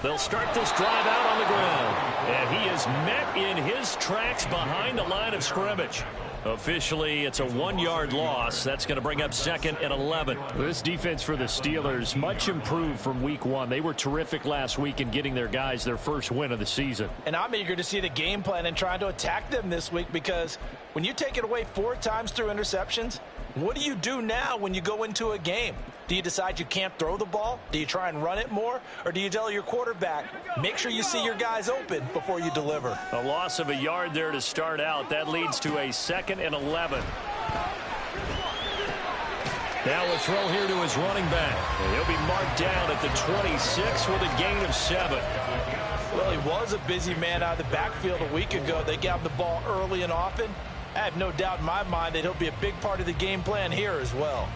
They'll start this drive out on the ground. And he is met in his tracks behind the line of scrimmage. Officially, it's a 1-yard loss. That's going to bring up 2nd and 11. This defense for the Steelers, much improved from week 1. They were terrific last week in getting their guys their first win of the season. And I'm eager to see the game plan and trying to attack them this week, because when you take it away 4 times through interceptions, what do you do now when you go into a game? Do you decide you can't throw the ball? Do you try and run it more? Or do you tell your quarterback, make sure you see your guys open before you deliver? A loss of a yard there to start out. That leads to a 2nd and 11. Now a throw here to his running back. And he'll be marked down at the 26 with a gain of 7. Well, he was a busy man out of the backfield a week ago. They got him the ball early and often. I have no doubt in my mind that he'll be a big part of the game plan here as well.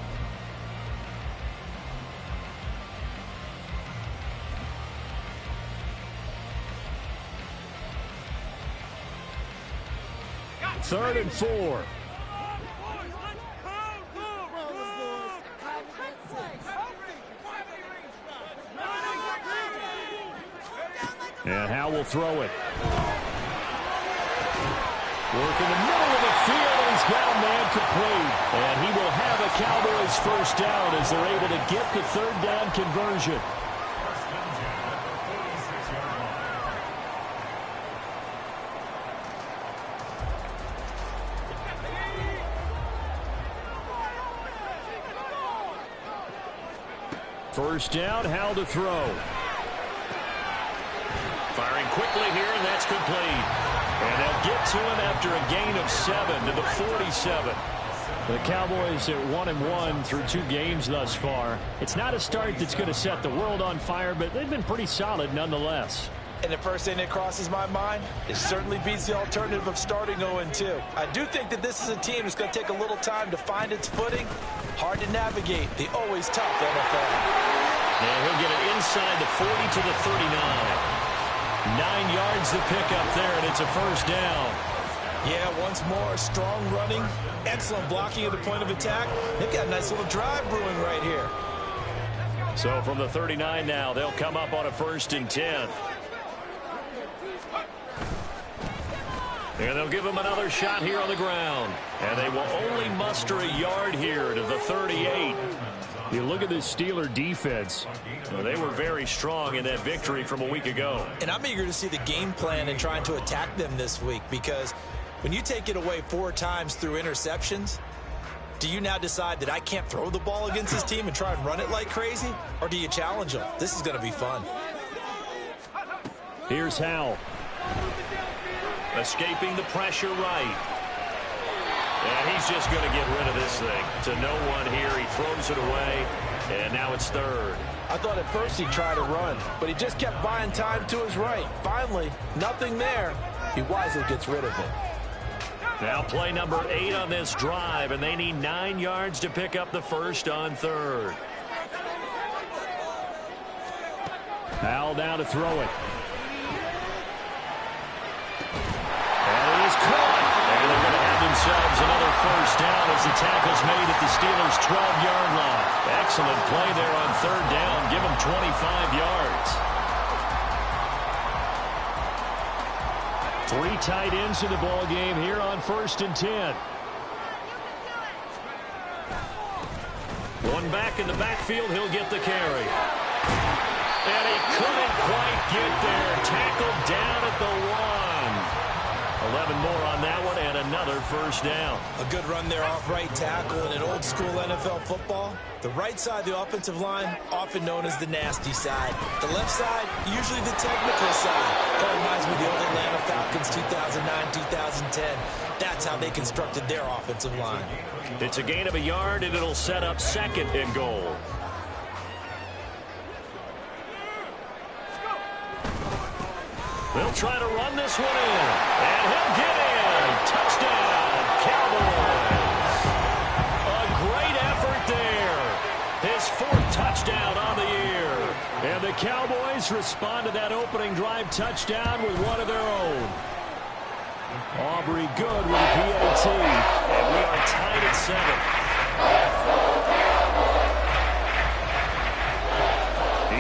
Third and 4. And Howe will throw it. Work in the middle of the field, and he's got a man complete. And he will have a Cowboys first down as they're able to get the 3rd down conversion. First down, Howe to throw. Firing quickly here, and that's complete. And they'll get to him after a gain of 7 to the 47. The Cowboys at 1-1 through 2 games thus far. It's not a start that's going to set the world on fire, but they've been pretty solid nonetheless. And the first thing that crosses my mind, it certainly beats the alternative of starting 0-2. I do think that this is a team that's going to take a little time to find its footing. Hard to navigate the always tough NFL. And he'll get it inside the 40 to the 39. 9 yards to pick up there, and it's a first down. Yeah, once more, strong running, excellent blocking at the point of attack. They've got a nice little drive brewing right here. So from the 39 now, they'll come up on a 1st and 10. And they'll give him another shot here on the ground. And they will only muster a yard here to the 38. You look at this Steeler defense. Well, they were very strong in that victory from a week ago. And I'm eager to see the game plan and trying to attack them this week, because when you take it away 4 times through interceptions, do you now decide that I can't throw the ball against this team and try and run it like crazy? Or do you challenge them? This is going to be fun. Here's Howe. Escaping the pressure right. And he's just going to get rid of this thing. To no one here. He throws it away. And now it's 3rd. I thought at first he'd try to run, but he just kept buying time to his right. Finally, nothing there. He wisely gets rid of it. Now play number 8 on this drive, and they need 9 yards to pick up the first on 3rd. Howe down to throw it. And it is caught. And they're going to have themselves another first down as the tackle's made at the Steelers' 12-yard line. Excellent play there on 3rd down. Give them 25 yards. 3 tight ends in the ball game here on 1st and 10. One back in the backfield. He'll get the carry. And he couldn't quite get there. Tackled down at the 1. 11 more on that one, and another first down. A good run there off right tackle. In an old school NFL football, the right side of the offensive line, often known as the nasty side. The left side, usually the technical side. That reminds me of the old Atlanta Falcons 2009-2010. That's how they constructed their offensive line. It's a gain of a yard, and it'll set up 2nd and goal. They'll try to run this one in. And he'll get in. Touchdown, Cowboys. A great effort there. His 4th touchdown on the year. And the Cowboys respond to that opening drive touchdown with one of their own. Aubrey good with a PAT. And we are tied at 7.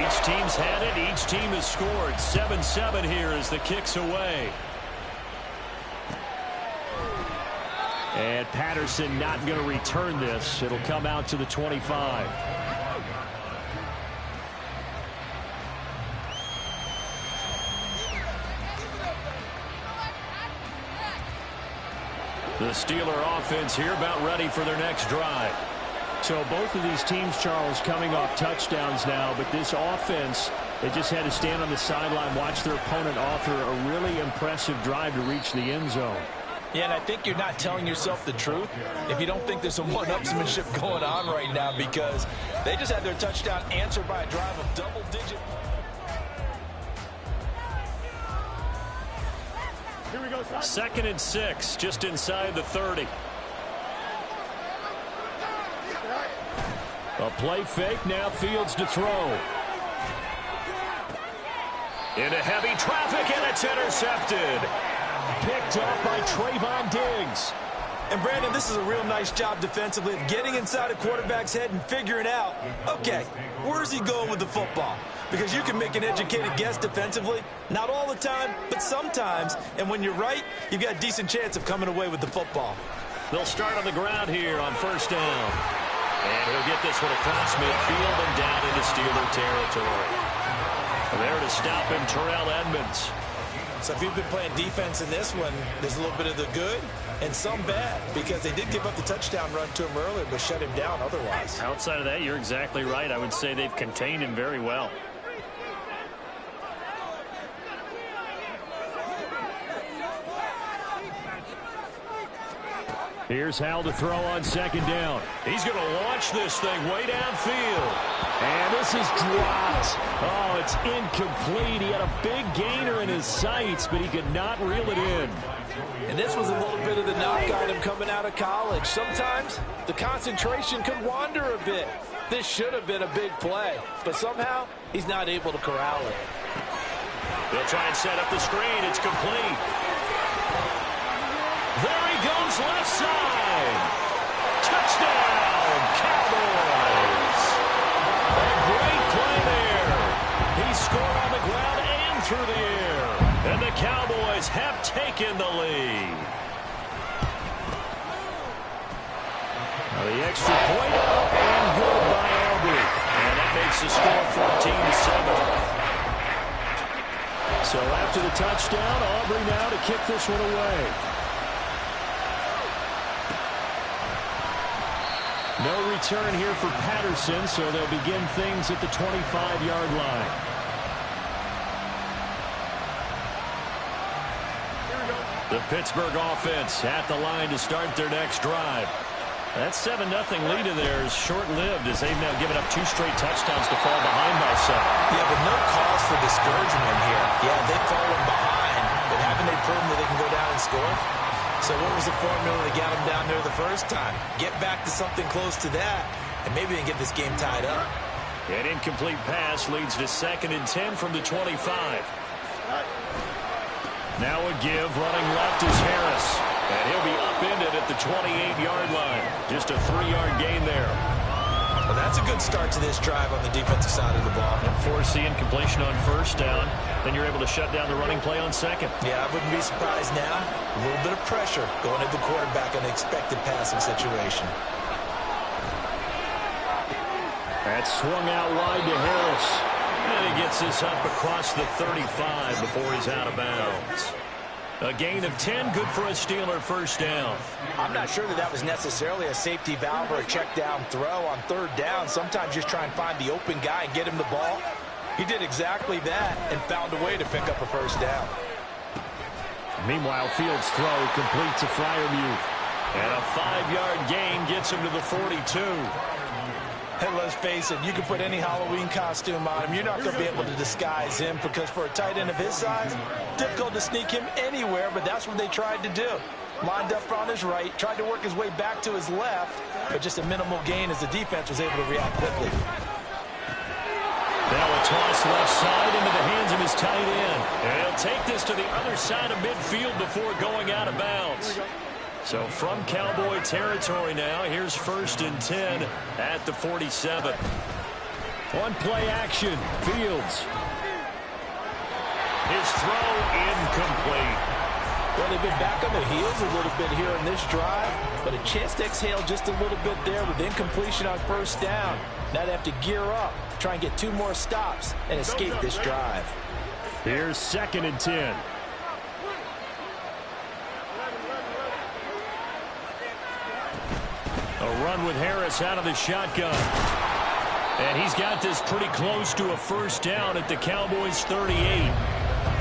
Each teams had it. Each team has scored. 7-7 here as the kick's away. And Patterson not going to return this. It'll come out to the 25. The Steeler offense here about ready for their next drive. So both of these teams, Charles, coming off touchdowns now, but this offense, they just had to stand on the sideline, watch their opponent author a really impressive drive to reach the end zone. Yeah, and I think you're not telling yourself the truth if you don't think there's some one-upsmanship going on right now, because they just had their touchdown answered by a drive of double-digit. Here we go, 2nd and 6, just inside the 30. A play fake, now Fields to throw. Into heavy traffic, and it's intercepted. Picked up by Trayvon Diggs. And Brandon, this is a real nice job defensively of getting inside a quarterback's head and figuring out, okay, where's he going with the football? Because you can make an educated guess defensively, not all the time, but sometimes. And when you're right, you've got a decent chance of coming away with the football. They'll start on the ground here on 1st down. And he'll get this one across midfield and down into Steeler territory. There to stop him, Terrell Edmonds. So if you've been playing defense in this one, there's a little bit of the good and some bad, because they did give up the touchdown run to him earlier, but shut him down otherwise. Outside of that, you're exactly right. I would say they've contained him very well. Here's Hal to throw on 2nd down. He's going to launch this thing way downfield. And this is dropped. Oh, it's incomplete. He had a big gainer in his sights, but he could not reel it in. And this was a little bit of the knock on him coming out of college. Sometimes the concentration could wander a bit. This should have been a big play, but somehow he's not able to corral it. They'll try and set up the screen. It's complete. There he goes, left side. Touchdown, Cowboys. A great play there. He scored on the ground and through the air. And the Cowboys have taken the lead. Now the extra point up and good by Aubrey. And that makes the score 14-7. So after the touchdown, Aubrey now to kick this one away. No return here for Patterson, so they'll begin things at the 25-yard line. The Pittsburgh offense at the line to start their next drive. That 7-0 lead of theirs short-lived as they've now given up 2 straight touchdowns to fall behind by 7. Yeah, but no cause for discouragement here. Yeah, they've fallen behind, but haven't they proven that they can go down and score? So what was the formula that got them down there the first time? Get back to something close to that, and maybe they can get this game tied up. An incomplete pass leads to 2nd and 10 from the 25. Now a give, running left is Harris. And he'll be upended at the 28-yard line. Just a 3-yard gain there. Well, that's a good start to this drive on the defensive side of the ball. And force the incompletion on 1st down. Then you're able to shut down the running play on 2nd. Yeah, I wouldn't be surprised now. A little bit of pressure going at the quarterback in an expected passing situation. That's swung out wide to Harris. And he gets this up across the 35 before he's out of bounds. A gain of 10, good for a Steeler 1st down. I'm not sure that that was necessarily a safety valve or a check down throw on 3rd down. Sometimes just try and find the open guy and get him the ball. He did exactly that and found a way to pick up a 1st down. Meanwhile, Fields' throw completes to Freiermuth. And a 5-yard gain gets him to the 42. And let's face it, you can put any Halloween costume on him. You're not going to be able to disguise him, because for a tight end of his size, difficult to sneak him anywhere, but that's what they tried to do. Lined up on his right, tried to work his way back to his left, but just a minimal gain as the defense was able to react quickly. Now a toss left side into the hands of his tight end. And he'll take this to the other side of midfield before going out of bounds. So from Cowboy territory now, here's 1st and 10 at the 47. On play action, Fields. His throw incomplete. Well, they've been back on their heels a little bit here in this drive, but a chance to exhale just a little bit there with incompletion on first down. Now they have to gear up, try and get 2 more stops, and escape this drive. Here's 2nd and 10. A run with Harris out of the shotgun. And he's got this pretty close to a first down at the Cowboys' 38.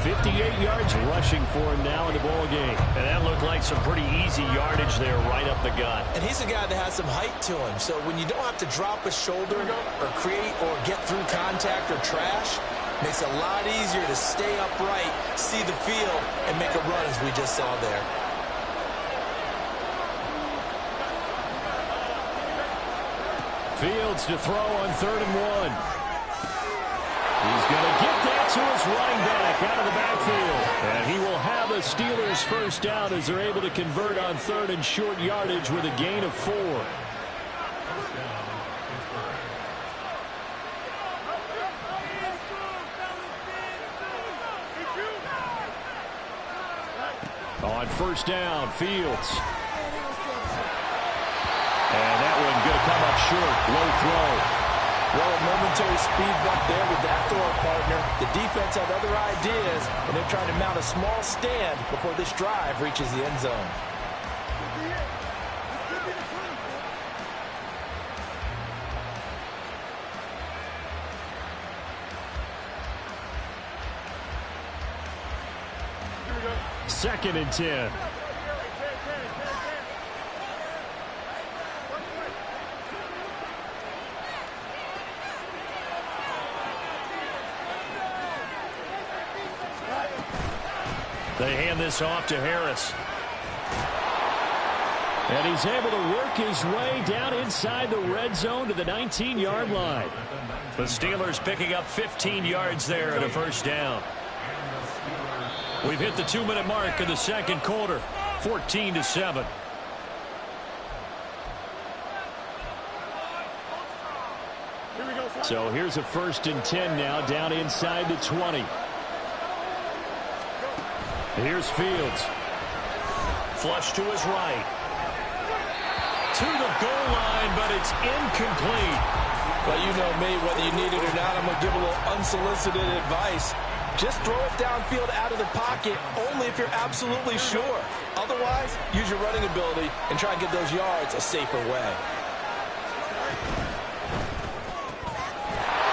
58 yards rushing for him now in the ball game. And that looked like some pretty easy yardage there right up the gut. And he's a guy that has some height to him. So when you don't have to drop a shoulder or create or get through contact or trash, makes it a lot easier to stay upright, see the field, and make a run as we just saw there. Fields to throw on 3rd and 1. He's going to get that to his running back out of the backfield. And he will have the Steelers first down as they're able to convert on 3rd and short yardage with a gain of 4. On first down, Fields. And that one going to come up short. Low throw. Well, a momentary speed bump there with that throw partner. The defense had other ideas, and they're trying to mount a small stand before this drive reaches the end zone. Second and 10. They hand this off to Harris. And he's able to work his way down inside the red zone to the 19-yard line. The Steelers picking up 15 yards there at a first down. We've hit the 2-minute mark in the second quarter. 14-7. So here's a 1st and 10 now down inside the 20. Here's Fields. Flush to his right. To the goal line, but it's incomplete. Well, you know me, whether you need it or not, I'm going to give a little unsolicited advice. Just throw it downfield out of the pocket only if you're absolutely sure. Otherwise, use your running ability and try and get those yards a safer way.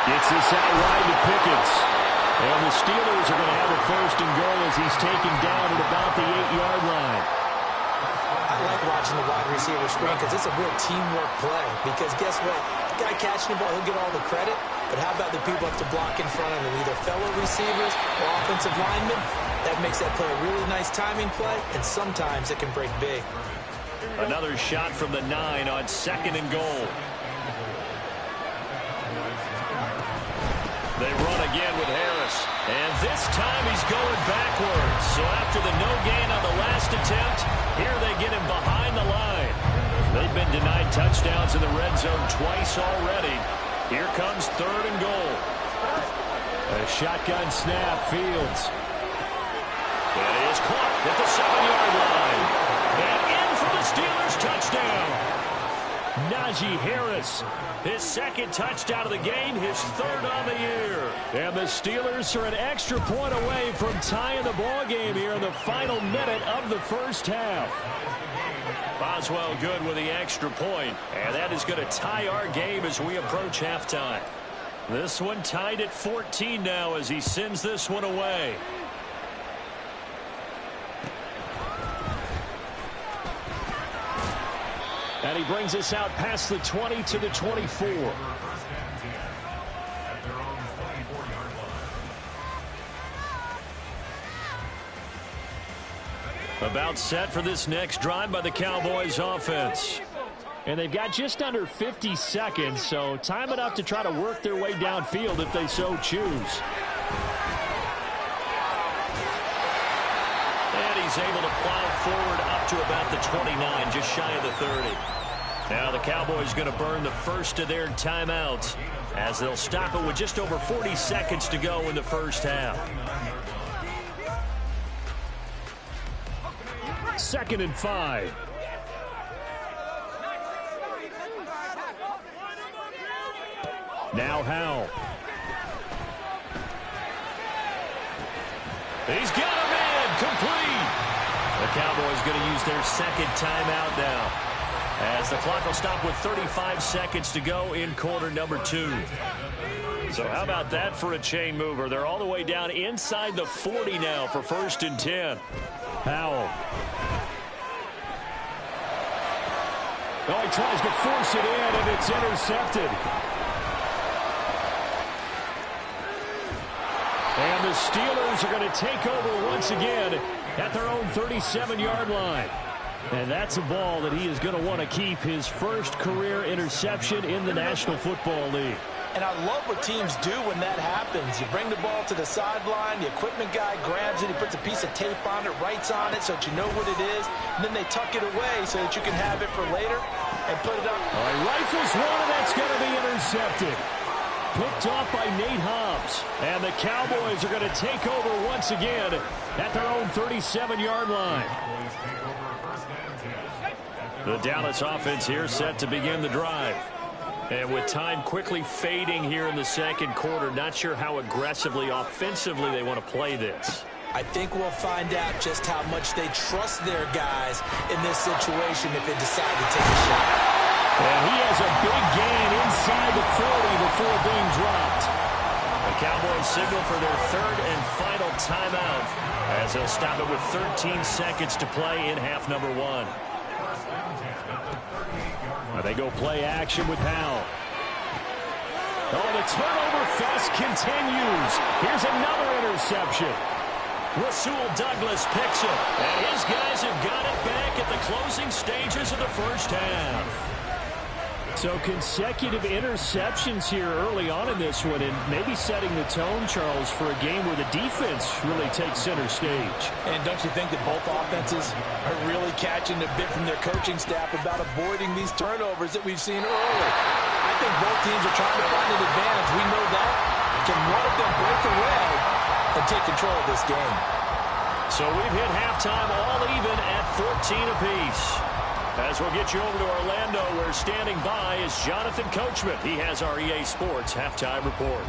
Gets this out wide to Pickens. And the Steelers are going to have a 1st and goal as he's taken down at about the 8-yard line. I like watching the wide receiver screen because it's a real teamwork play. Because guess what? The guy catching the ball, he'll get all the credit. But how about the people up to block in front of him, either fellow receivers or offensive linemen? That makes that play a really nice timing play, and sometimes it can break big. Another shot from the 9 on 2nd and goal. They run again with Harris. And this time he's going backwards. So after the no gain on the last attempt, here they get him behind the line. They've been denied touchdowns in the red zone twice already. Here comes 3rd and goal. A shotgun snap, Fields. That is caught at the 7-yard line. And in for the Steelers touchdown. Najee Harris, his 2nd touchdown of the game, his 3rd on the year. And the Steelers are an extra point away from tying the ball game here in the final minute of the first half. Boswell good with the extra point, and that is going to tie our game as we approach halftime. This one tied at 14 now as he sends this one away. And he brings us out past the 20 to the 24. About set for this next drive by the Cowboys offense. And they've got just under 50 seconds, so time enough to try to work their way downfield if they so choose. And he's able to plow forward up to about the 29, just shy of the 30. Now the Cowboys going to burn the first of their timeouts as they'll stop it with just over 40 seconds to go in the first half. 2nd and 5. Now Howell. He's got him in. Complete. The Cowboys going to use their second timeout now, as the clock will stop with 35 seconds to go in quarter number 2. So how about that for a chain mover? They're all the way down inside the 40 now for 1st and 10. Howell. Oh, he tries to force it in, and it's intercepted. And the Steelers are going to take over once again at their own 37-yard line. And that's a ball that he is going to want to keep, his first career interception in the National Football League. And I love what teams do when that happens. You bring the ball to the sideline, the equipment guy grabs it, he puts a piece of tape on it, writes on it so that you know what it is, and then they tuck it away so that you can have it for later and put it up. All right, rifles one, and that's going to be intercepted. Picked off by Nate Hobbs. And the Cowboys are going to take over once again at their own 37-yard line. The Dallas offense here set to begin the drive. And with time quickly fading here in the second quarter, not sure how aggressively, offensively they want to play this. I think we'll find out just how much they trust their guys in this situation if they decide to take a shot. And he has a big gain inside the 40 before being dropped. The Cowboys signal for their 3rd and final timeout as they'll stop it with 13 seconds to play in half number 1. They go play action with Howell. Oh, the turnover fest continues. Here's another interception. Rasul Douglas picks it, and his guys have got it back at the closing stages of the first half. So consecutive interceptions here early on in this one, and maybe setting the tone, Charles, for a game where the defense really takes center stage. And don't you think that both offenses are really catching a bit from their coaching staff about avoiding these turnovers that we've seen early? I think both teams are trying to find an advantage. We know that. Can one of them break away and take control of this game? So we've hit halftime all even at 14 apiece. As we'll get you over to Orlando, where standing by is Jonathan Coachman. He has our EA Sports halftime report.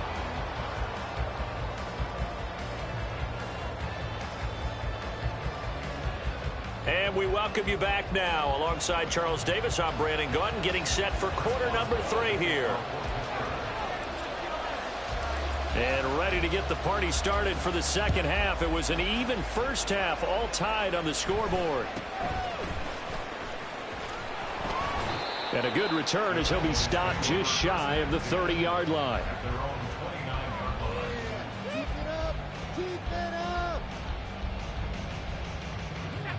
And we welcome you back now. Alongside Charles Davis, I'm Brandon Gunn, getting set for quarter number 3 here. And ready to get the party started for the second half. It was an even first half, all tied on the scoreboard. And a good return as he'll be stopped just shy of the 30-yard line.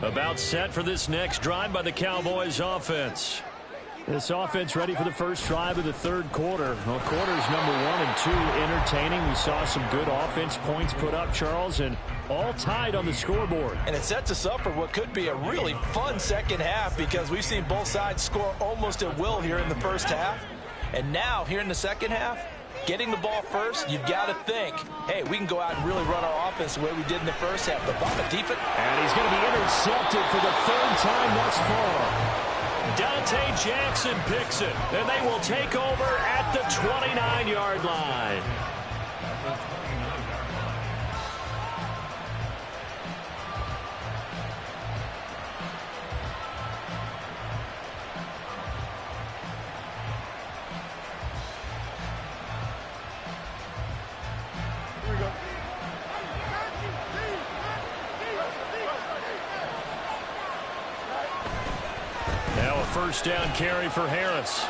About set for this next drive by the Cowboys offense. This offense ready for the first drive of the third quarter. Well, quarters number 1 and 2 entertaining. We saw some good offense points put up, Charles, and all tied on the scoreboard. And it sets us up for what could be a really fun second half, because we've seen both sides score almost at will here in the first half. And now, here in the second half, getting the ball first, you've got to think, hey, we can go out and really run our offense the way we did in the first half. The Bama defense. And he's going to be intercepted for the 3rd time thus far. Dante Jackson picks it, and they will take over at the 29-yard line. First down carry for Harris.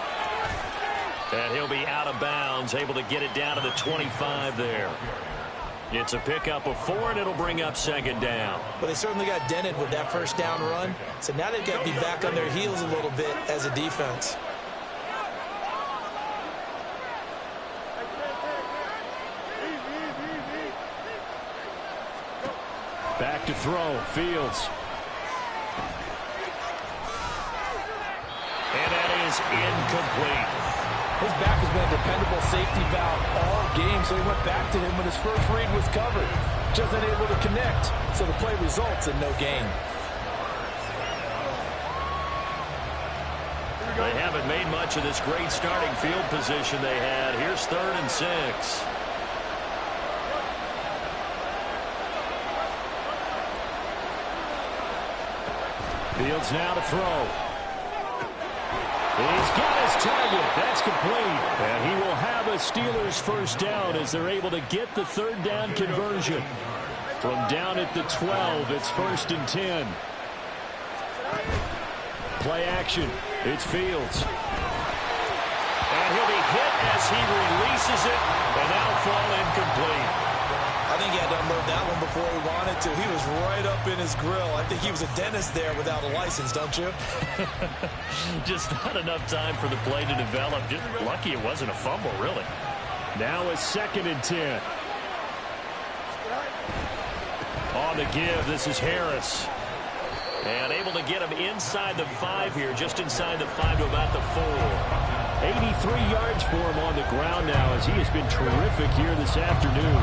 And he'll be out of bounds, able to get it down to the 25 there. It's a pickup of 4, and it'll bring up 2nd down. Well, they certainly got dented with that first down run. So now they've got to be back on their heels a little bit as a defense. Back to throw, Fields. And that is incomplete. His back has been a dependable safety valve all game, so he went back to him when his first read was covered. Just unable to connect, so the play results in no gain. They haven't made much of this great starting field position they had. Here's 3rd and 6. Fields now to throw. He's got his target. That's complete. And he will have a Steelers first down as they're able to get the 3rd down conversion. From down at the 12, it's 1st and 10. Play action. It's Fields. And he'll be hit as he releases it, and now fall incomplete. I think he had to unload that one before he wanted to. He was right up in his grill. I think he was a dentist there without a license, don't you? Just not enough time for the play to develop. Just lucky it wasn't a fumble, really. Now a 2nd and 10. On the give, this is Harris. And able to get him inside the 5 here, just inside the 5 to about the 4. 83 yards for him on the ground now as he has been terrific here this afternoon.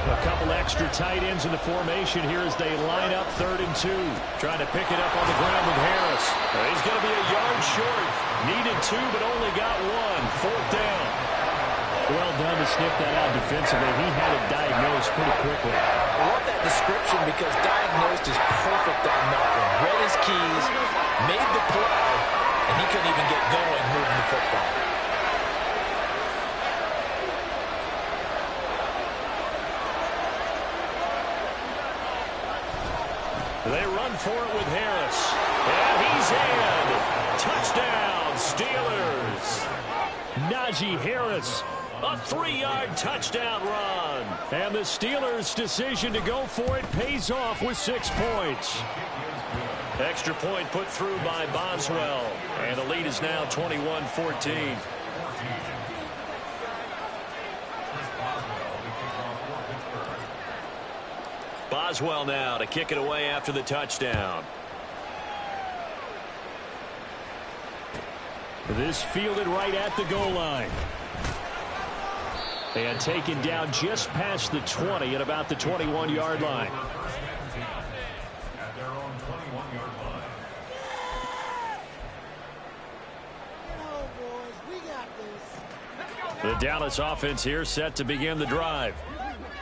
A couple extra tight ends in the formation here as they line up 3rd and 2. Trying to pick it up on the ground with Harris. He's going to be a yard short. Needed 2, but only got 1. 4th down. Well done to sniff that out defensively. He had it diagnosed pretty quickly. I love that description because diagnosed is perfect on that one. Read his keys, made the play, and he couldn't even get going moving the football. They run for it with Harris. And he's in. Touchdown, Steelers. Najee Harris. A 3-yard touchdown run. And the Steelers' decision to go for it pays off with 6 points. Extra point put through by Boswell. And the lead is now 21-14. Boswell now to kick it away after the touchdown. This fielded right at the goal line. And taken down just past the 20 at about the 21-yard line. The Dallas offense here set to begin the drive.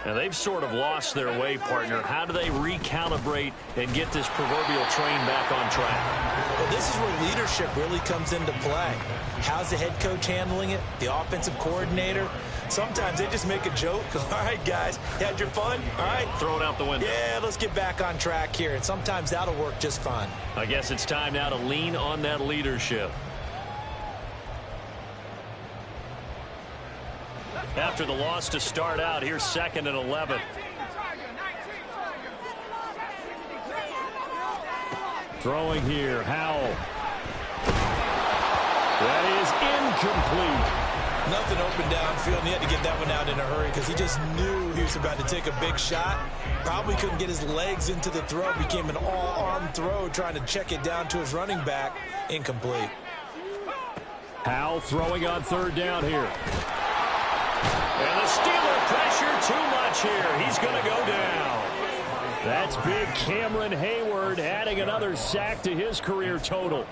And they've sort of lost their way, partner. How do they recalibrate and get this proverbial train back on track? Well, this is where leadership really comes into play. How's the head coach handling it? The offensive coordinator? Sometimes they just make a joke. All right, guys, you had your fun? All right. Throw it out the window. Yeah, let's get back on track here. And sometimes that'll work just fine. I guess it's time now to lean on that leadership. After the loss to start out, here's 2nd and 11. Throwing here, Howell. That is incomplete. Nothing open downfield, and he had to get that one out in a hurry because he just knew he was about to take a big shot. Probably couldn't get his legs into the throw. Became an all-arm throw, trying to check it down to his running back. Incomplete. Howell throwing on 3rd down here. And the Steeler pressure too much here. He's going to go down. That's big Cameron Hayward adding another sack to his career total.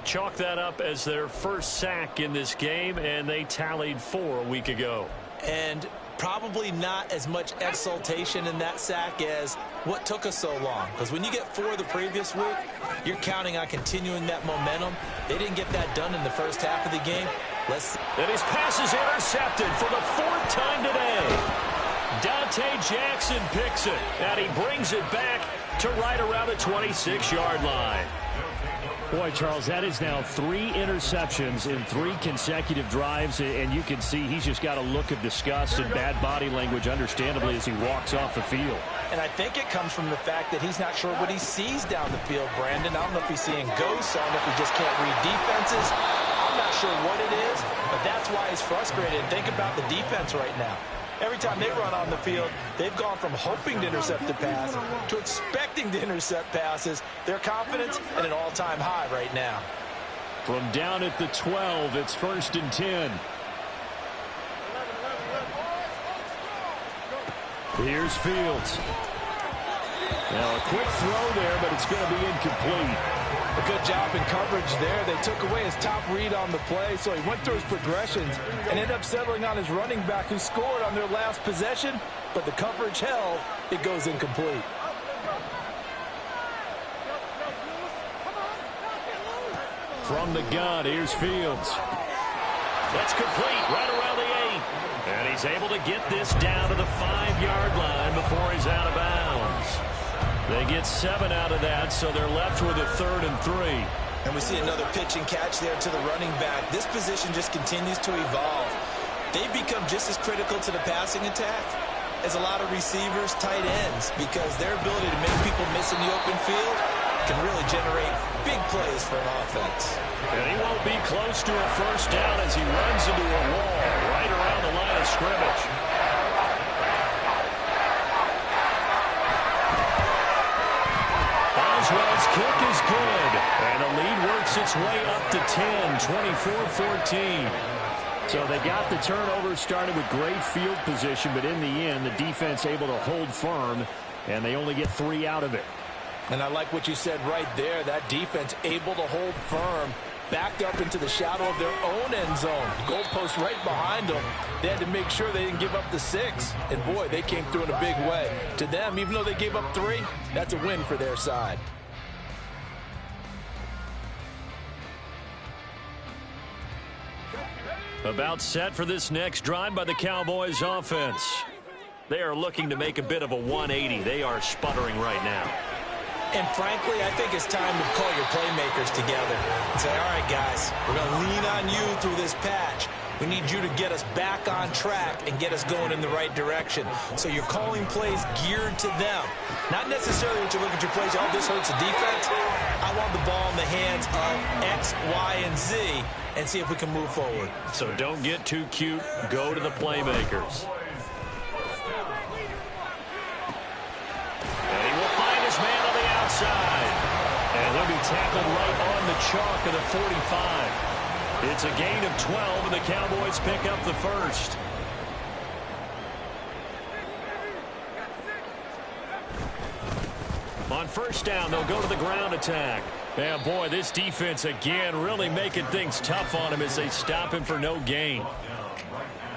Chalk that up as their first sack in this game, and they tallied 4 a week ago. And probably not as much exultation in that sack as what took us so long. Because when you get 4 the previous week, you're counting on continuing that momentum. They didn't get that done in the first half of the game. And his pass is intercepted for the 4th time today. Dante Jackson picks it, and he brings it back to right around the 26-yard line. Boy, Charles, that is now 3 interceptions in 3 consecutive drives, and you can see he's just got a look of disgust and bad body language, understandably, as he walks off the field. And I think it comes from the fact that he's not sure what he sees down the field, Brandon. I don't know if he's seeing ghosts. I don't know if he just can't read defenses. I'm not sure what it is, but that's why he's frustrated. Think about the defense right now. Every time they run on the field, they've gone from hoping to intercept the pass to expecting to intercept passes. Their confidence at an all-time high right now. From down at the 12, it's 1st and 10. Here's Fields. Now a quick throw there, but it's going to be incomplete. A good job in coverage there. They took away his top read on the play, so he went through his progressions and ended up settling on his running back who scored on their last possession, but the coverage held. It goes incomplete. From the gun, here's Fields. That's complete right around the 8. And he's able to get this down to the 5-yard line before he's out of bounds. They get 7 out of that, so they're left with a 3rd and 3. And we see another pitch and catch there to the running back. This position just continues to evolve. They become just as critical to the passing attack as a lot of receivers, tight ends, because their ability to make people miss in the open field can really generate big plays for an offense. And he won't be close to a first down as he runs into a wall right around the line of scrimmage. Oswald's kick is good, and the lead works its way up to 10, 24-14. So they got the turnover started with great field position, but in the end, the defense able to hold firm, and they only get 3 out of it. And I like what you said right there. That defense able to hold firm, backed up into the shadow of their own end zone. Goalpost right behind them. They had to make sure they didn't give up the 6. And, boy, they came through in a big way. To them, even though they gave up 3, that's a win for their side. About set for this next drive by the Cowboys offense. They are looking to make a bit of a 180. They are sputtering right now. And frankly, I think it's time to call your playmakers together and say, all right, guys, we're going to lean on you through this patch. We need you to get us back on track and get us going in the right direction. So you're calling plays geared to them. Not necessarily when you look at your plays, oh, this hurts the defense. I want the ball in the hands of X, Y, and Z and see if we can move forward. So don't get too cute. Go to the playmakers. And he will find his man on the outside. And he'll be tackled right on the chalk of the 45. It's a gain of 12, and the Cowboys pick up the first. On first down, they'll go to the ground attack. Yeah, boy, this defense again really making things tough on him as they stop him for no gain.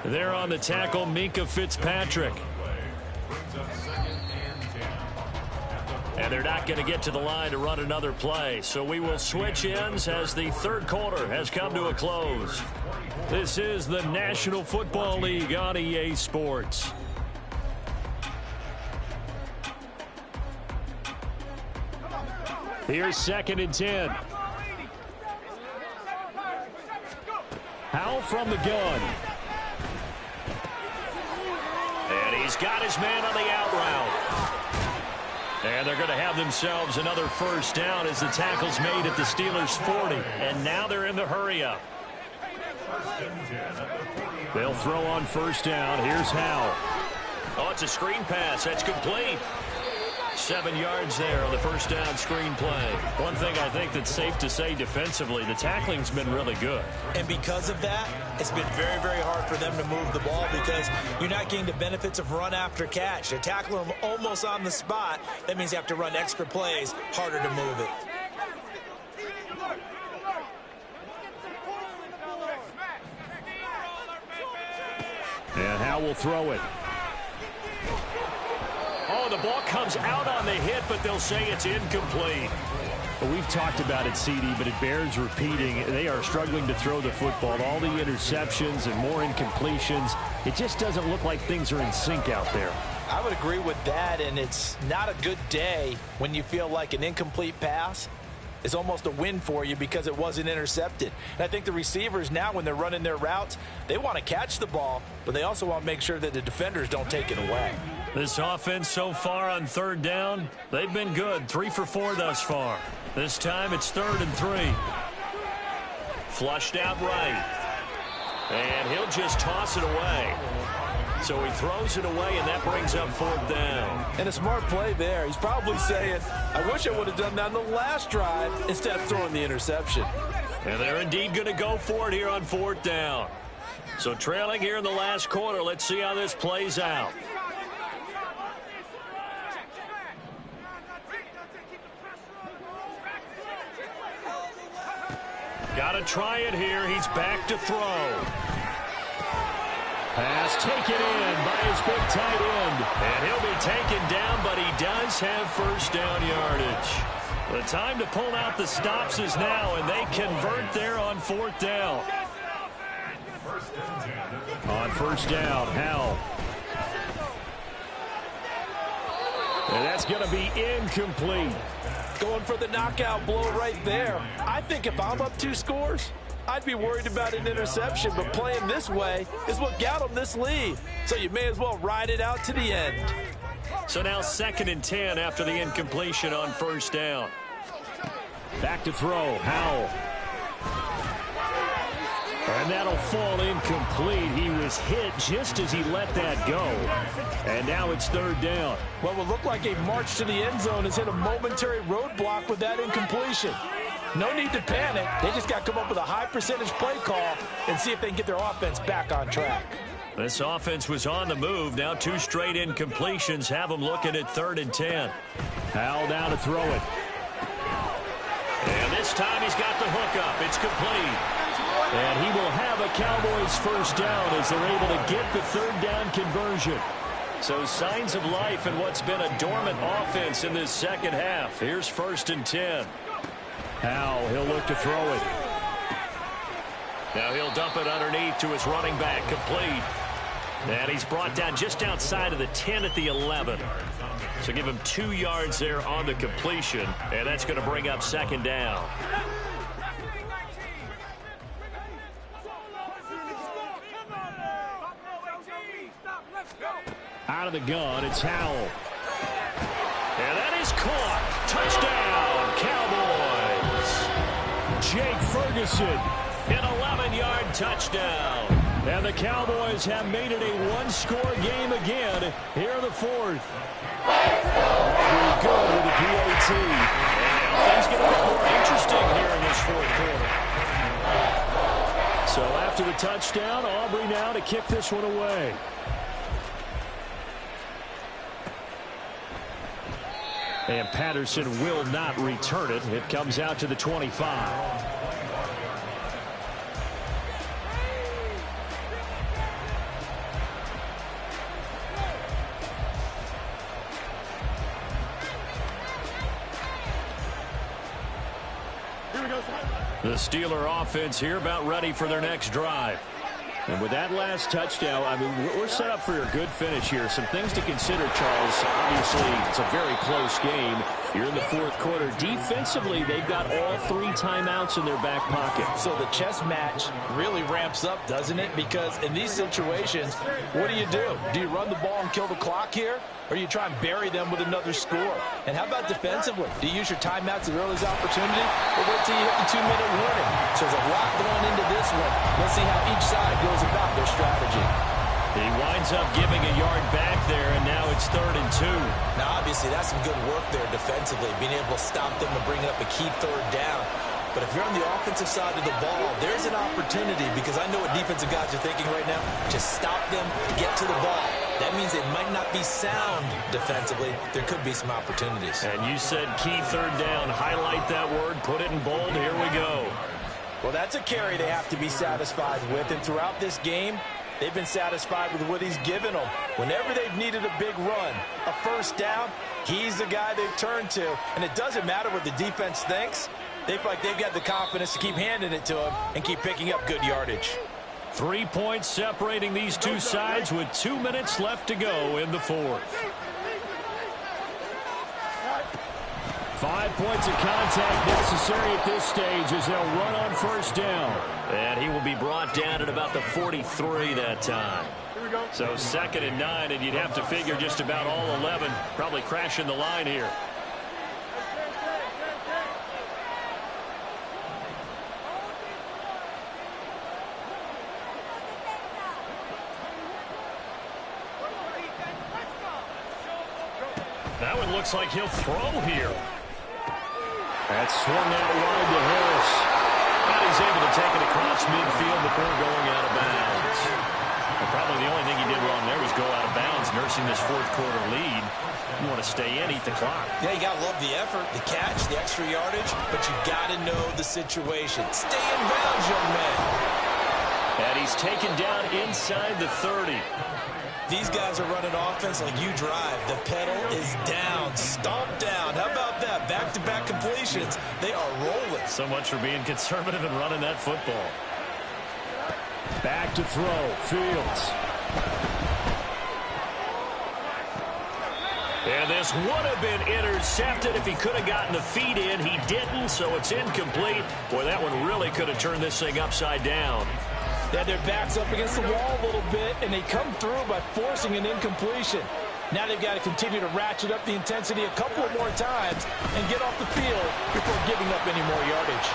There on the tackle, Minkah Fitzpatrick. And they're not going to get to the line to run another play. So we will switch ends as the third quarter has come to a close. This is the National Football League on EA Sports. Here's 2nd and 10. Howell from the gun. And he's got his man on the out route. And they're going to have themselves another first down as the tackle's made at the Steelers' 40. And now they're in the hurry-up. They'll throw on first down. Here's Howell. Oh, it's a screen pass. That's complete. 7 yards there on the first down screen play. One thing I think that's safe to say defensively, the tackling's been really good. And because of that, it's been very, very hard for them to move the ball because you're not getting the benefits of run after catch. They're tackling them almost on the spot. That means you have to run extra plays, harder to move it. And Howell will throw it. Oh, the ball comes out on the hit, but they'll say it's incomplete. Well, we've talked about it, CD, but it bears repeating. They are struggling to throw the football. All the interceptions and more incompletions. It just doesn't look like things are in sync out there. I would agree with that, and it's not a good day when you feel like an incomplete pass is almost a win for you because it wasn't intercepted. And I think the receivers now, when they're running their routes, they want to catch the ball, but they also want to make sure that the defenders don't take it away. This offense so far on third down, they've been good. 3 for 4 thus far. This time it's 3rd and 3. Flushed out right. And he'll just toss it away. So he throws it away, and that brings up 4th down. And a smart play there. He's probably saying, I wish I would have done that on the last drive instead of throwing the interception. And they're indeed going to go for it here on 4th down. So trailing here in the last quarter. Let's see how this plays out. Got to try it here. He's back to throw. Pass taken in by his big tight end. And he'll be taken down, but he does have 1st down yardage. The time to pull out the stops is now, and they convert there on 4th down. On 1st down, Howell. And that's going to be incomplete. Going for the knockout blow right there. I think if I'm up 2 scores, I'd be worried about an interception, but playing this way is what got them this lead. So you may as well ride it out to the end. So now 2nd and 10 after the incompletion on 1st down. Back to throw, Howell. And that'll fall incomplete. He was hit just as he let that go. And now it's 3rd down. What will look like a march to the end zone has hit a momentary roadblock with that incompletion. No need to panic. They just got to come up with a high percentage play call and see if they can get their offense back on track. This offense was on the move. Now 2 straight incompletions have them looking at 3rd and 10. Howell down to throw it. And this time he's got the hook up. It's complete. And he will have a Cowboys 1st down as they're able to get the 3rd down conversion. So signs of life in what's been a dormant offense in this 2nd half. Here's 1st and 10. Howell, he'll look to throw it. Now he'll dump it underneath to his running back, complete. And he's brought down just outside of the 10 at the 11. So give him 2 yards there on the completion, and that's going to bring up 2nd down. Out of the gun, it's Howell. And that is caught. Touchdown, Cowboys. Jake Ferguson. An 11-yard touchdown. And the Cowboys have made it a 1-score game again here in the 4th. Very good with the PAT. And now things get a bit more interesting here in this 4th quarter. So after the touchdown, Aubrey now to kick this one away. And Patterson will not return it. It comes out to the 25. The Steeler offense here about ready for their next drive. And with that last touchdown, I mean, we're set up for a good finish here. Some things to consider, Charles. Obviously, it's a very close game. You're in the 4th quarter. Defensively, they've got all 3 timeouts in their back pocket. So the chess match really ramps up, doesn't it? Because in these situations, what do? Do you run the ball and kill the clock here? Or you try and bury them with another score? And how about defensively? Do you use your timeouts at earliest opportunity? Or wait till you hit the 2-minute warning? So there's a lot going into this one. Let's see how each side goes about their strategy. He winds up giving a yard back there, and now it's 3rd and 2. Now, obviously, that's some good work there defensively, being able to stop them and bring up a key 3rd down. But if you're on the offensive side of the ball, there's an opportunity, because I know what defensive guys are thinking right now. Just stop them, get to the ball. That means it might not be sound defensively. There could be some opportunities. And you said key 3rd down. Highlight that word. Put it in bold. Here we go. Well, that's a carry they have to be satisfied with. And throughout this game, they've been satisfied with what he's given them. Whenever they've needed a big run, a 1st down, he's the guy they've turned to. And it doesn't matter what the defense thinks. They feel like they've got the confidence to keep handing it to him and keep picking up good yardage. 3 points separating these 2 sides with 2 minutes left to go in the 4th. 5 points of contact necessary at this stage as they'll run on 1st down. And he will be brought down at about the 43 that time. So 2nd and 9, and you'd have to figure just about all 11 probably crashing the line here. Now it looks like he'll throw here. That's swung out wide to Harris. And he's able to take it across midfield before going out of bounds. Well, probably the only thing he did wrong there was go out of bounds, nursing this fourth quarter lead. You want to stay in, eat the clock. Yeah, you got to love the effort, the catch, the extra yardage, but you got to know the situation. Stay in bounds, young man. And he's taken down inside the 30. These guys are running offense like you drive. The pedal is down, stomped down. How about that? Back-to-back completions. They are rolling. So much for being conservative and running that football. Back to throw. Fields. And this would have been intercepted if he could have gotten the feet in. He didn't, so it's incomplete. Boy, that one really could have turned this thing upside down. They had their backs up against the wall a little bit, and they come through by forcing an incompletion. Now they've got to continue to ratchet up the intensity a couple more times and get off the field before giving up any more yardage.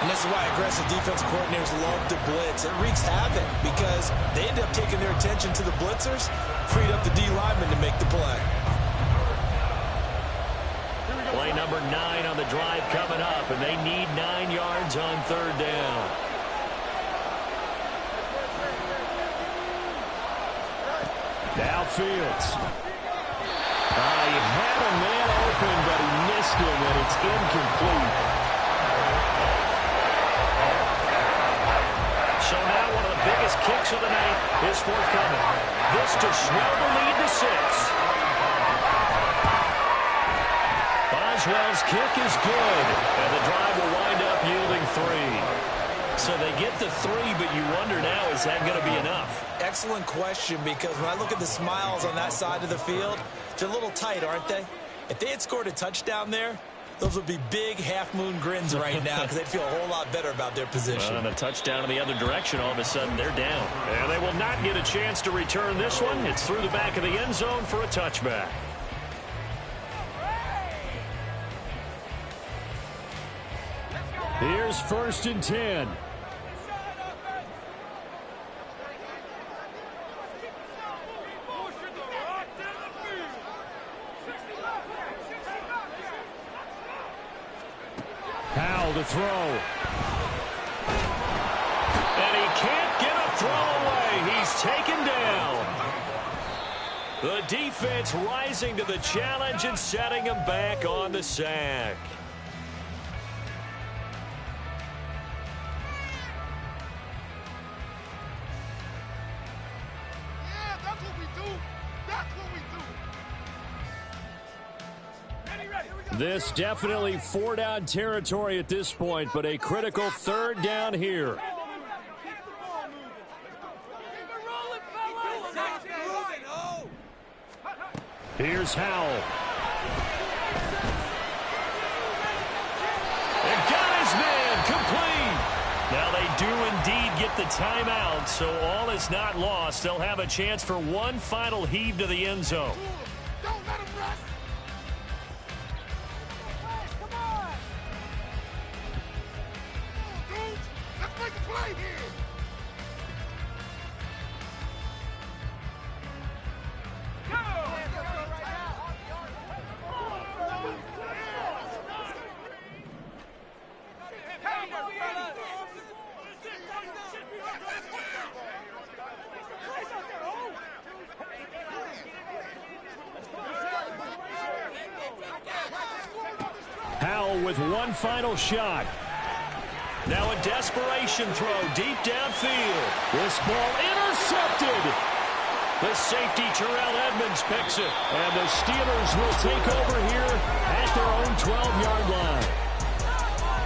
And this is why aggressive defense coordinators love to blitz. It wreaks havoc because they end up taking their attention to the blitzers, freed up the D lineman to make the play. Play number 9 on the drive coming up, and they need 9 yards on third down. Now Fields. He had a man open, but he missed him, and it's incomplete. So now one of the biggest kicks of the night is forthcoming. This to swell the lead to 6. Boswell's kick is good, and the drive will wind up yielding 3. So they get the 3, but you wonder now, is that going to be enough? Excellent question, because when I look at the smiles on that side of the field, they're a little tight, aren't they? If they had scored a touchdown there, those would be big half-moon grins right now because they'd feel a whole lot better about their position. And a touchdown in the other direction, all of a sudden they're down. And they will not get a chance to return this one. It's through the back of the end zone for a touchback. Here's 1st and 10. Powell to throw. And he can't get a throw away. He's taken down. The defense rising to the challenge and setting him back on the sack. This definitely 4-down territory at this point, but a critical 3rd down here. Here's Howell. And got his man complete. Now they do indeed get the timeout, so all is not lost. They'll have a chance for one final heave to the end zone. Don't let him rest. Let's make a play here. Howell with one final shot. Now a desperation throw deep downfield. This ball intercepted. The safety, Terrell Edmonds, picks it. And the Steelers will take over here at their own 12-yard line.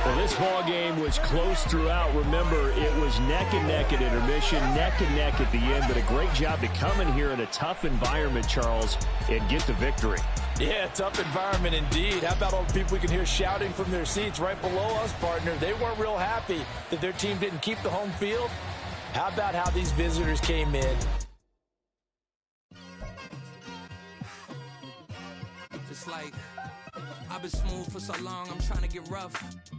Well, this ball game was close throughout. Remember, it was neck and neck at intermission, neck and neck at the end. But a great job to come in here in a tough environment, Charles, and get the victory. Yeah, tough environment indeed. How about all the people we can hear shouting from their seats right below us, partner? They weren't real happy that their team didn't keep the home field. How about how these visitors came in? It's like I've been smooth for so long, I'm trying to get rough.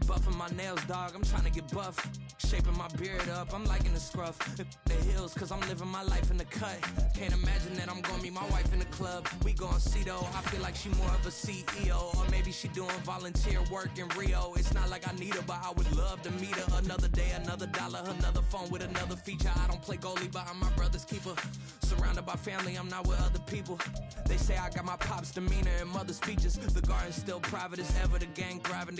Buffing my nails, dog, I'm trying to get buff. Shaping my beard up, I'm liking the scruff. The hills, cause I'm living my life in the cut. Can't imagine that I'm gonna me, my wife in the club. We gon' see though. I feel like she more of a CEO, or maybe she doing volunteer work in Rio. It's not like I need her, but I would love to meet her. Another day, another dollar, another phone with another feature. I don't play goalie, but I'm my brother's keeper. Surrounded by family, I'm not with other people. They say I got my pop's demeanor and mother's features. The garden's still private as ever. The gang thriving.